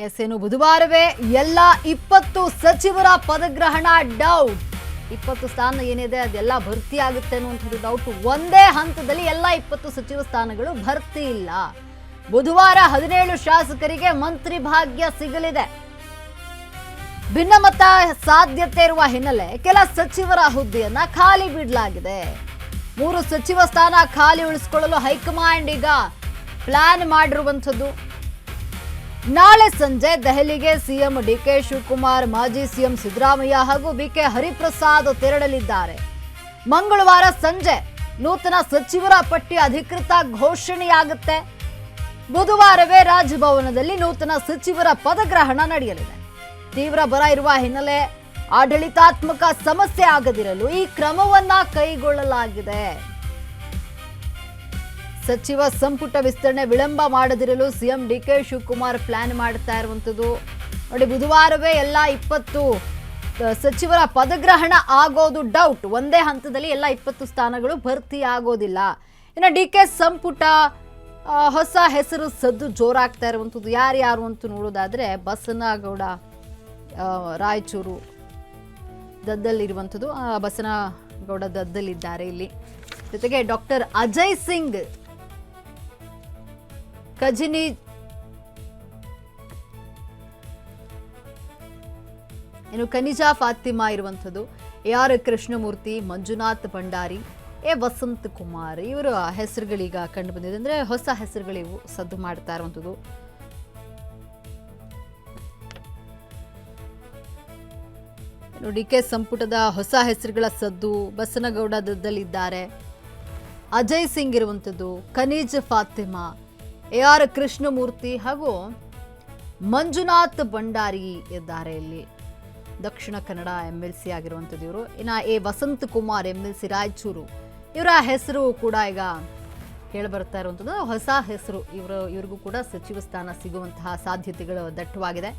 S ಏನು ಬುಧವಾರವೇ ಎಲ್ಲ 20 ಸಚಿವರ ಪದಗ್ರಹಣ ಡೌಟ್. 20 ಸ್ಥಾನ ಏನಿದೆ ಅದೆಲ್ಲ ಭರ್ತಿ ಆಗುತ್ತೆ ಅನ್ನುವಂಥದ್ದು ಡೌಟ್. ಒಂದೇ ಹಂತದಲ್ಲಿ ಎಲ್ಲ 20 ಸಚಿವ ಸ್ಥಾನಗಳು ಭರ್ತಿ ಇಲ್ಲ. ಬುಧವಾರ 17 ಶಾಸಕರಿಗೆ ಮಂತ್ರಿ ಭಾಗ್ಯ ಸಿಗಲಿದೆ. ಭಿನ್ನಮತ ಸಾಧ್ಯತೆ ಇರುವ ಹಿನ್ನೆಲೆ ಕೆಲ ಸಚಿವರ ಹುದ್ದೆಯನ್ನ ಖಾಲಿ ಬಿಡಲಾಗಿದೆ. 3 ಸಚಿವ ಸ್ಥಾನ ಖಾಲಿ ಉಳಿಸಿಕೊಳ್ಳಲು ಹೈಕಮಾಂಡ್ ಈಗ ಪ್ಲಾನ್ ಮಾಡಿರುವಂಥದ್ದು. ನಾಳೆ ಸಂಜೆ ದೆಹಲಿಗೆ ಸಿಎಂ ಡಿಕೆ ಶಿವಕುಮಾರ್, ಮಾಜಿ ಸಿಎಂ ಸಿದ್ದರಾಮಯ್ಯ ಹಾಗೂ ಬಿಕೆ ಹರಿಪ್ರಸಾದ್ ತೆರಳಲಿದ್ದಾರೆ. ಮಂಗಳವಾರ ಸಂಜೆ ನೂತನ ಸಚಿವರ ಪಟ್ಟಿ ಅಧಿಕೃತ ಘೋಷಣೆಯಾಗುತ್ತೆ. ಬುಧವಾರವೇ ರಾಜಭವನದಲ್ಲಿ ನೂತನ ಸಚಿವರ ಪದಗ್ರಹಣ ನಡೆಯಲಿದೆ. ತೀವ್ರ ಬರ ಇರುವ ಹಿನ್ನೆಲೆ ಆಡಳಿತಾತ್ಮಕ ಸಮಸ್ಯೆ ಆಗದಿರಲು ಈ ಕ್ರಮವನ್ನ ಕೈಗೊಳ್ಳಲಾಗಿದೆ. ಸಚಿವ ಸಂಪುಟ ವಿಸ್ತರಣೆ ವಿಳಂಬ ಮಾಡದಿರಲು ಸಿಎಂ ಡಿಕೆ ಶಿವಕುಮಾರ್ ಪ್ಲಾನ್ ಮಾಡ್ತಾ ಇರುವಂಥದ್ದು. ನೋಡಿ, ಬುಧವಾರವೇ ಎಲ್ಲ 20 ಸಚಿವರ ಪದಗ್ರಹಣ ಆಗೋದು ಡೌಟ್. ಒಂದೇ ಹಂತದಲ್ಲಿ ಎಲ್ಲ 20 ಸ್ಥಾನಗಳು ಭರ್ತಿ ಆಗೋದಿಲ್ಲ. ಇನ್ನು ಡಿಕೆ ಸಂಪುಟ ಹೊಸ ಹೆಸರು ಸದ್ದು ಜೋರಾಗ್ತಾ ಇರುವಂಥದ್ದು. ಯಾರ್ಯಾರು ಅಂತ ನೋಡೋದಾದ್ರೆ ಬಸನಗೌಡ ರಾಯಚೂರು ದದ್ದಲ್ಲಿರುವಂಥದ್ದು. ಬಸನಗೌಡ ದದ್ದಲ್ಲಿದ್ದಾರೆ ಇಲ್ಲಿ. ಜೊತೆಗೆ ಡಾಕ್ಟರ್ ಅಜಯ್ ಸಿಂಗ್ ಕಜಿನಿ, ಇನ್ನು ಕನಿಜಾ ಫಾತಿಮಾ ಇರುವಂಥದ್ದು, AR ಕೃಷ್ಣಮೂರ್ತಿ, ಮಂಜುನಾಥ್ ಭಂಡಾರಿ, ವಸಂತ್ ಕುಮಾರ್ ಇವರ ಹೆಸರುಗಳೀಗ ಕಂಡು ಬಂದಿದೆ. ಅಂದ್ರೆ ಹೊಸ ಹೆಸರುಗಳಿವು ಸದ್ದು ಮಾಡ್ತಾ ಇರುವಂಥದ್ದು. ಡಿಕೆ ಸಂಪುಟದ ಹೊಸ ಹೆಸರುಗಳ ಸದ್ದು. ಬಸನಗೌಡ ದದ್ದಲ್ಲಿದ್ದಾರೆ, ಅಜಯ್ ಸಿಂಗ್ ಇರುವಂಥದ್ದು, ಕನೀಜ್ ಫಾತಿಮಾ, AR ಕೃಷ್ಣಮೂರ್ತಿ ಹಾಗೂ ಮಂಜುನಾಥ್ ಭಂಡಾರಿ ಇದ್ದಾರೆ ಇಲ್ಲಿ. ದಕ್ಷಿಣ ಕನ್ನಡ MLC ಆಗಿರುವಂಥದ್ದು ಇವರು. ಇನ್ನು ವಸಂತ್ ಕುಮಾರ್ MLC ರಾಯಚೂರು, ಇವರ ಹೆಸರು ಕೂಡ ಈಗ ಕೇಳಿಬರ್ತಾ ಇರುವಂಥದ್ದು. ಹೊಸ ಹೆಸರು ಇವ್ರಿಗೂ ಕೂಡ ಸಚಿವ ಸ್ಥಾನ ಸಿಗುವಂತಹ ಸಾಧ್ಯತೆಗಳು ದಟ್ಟವಾಗಿದೆ.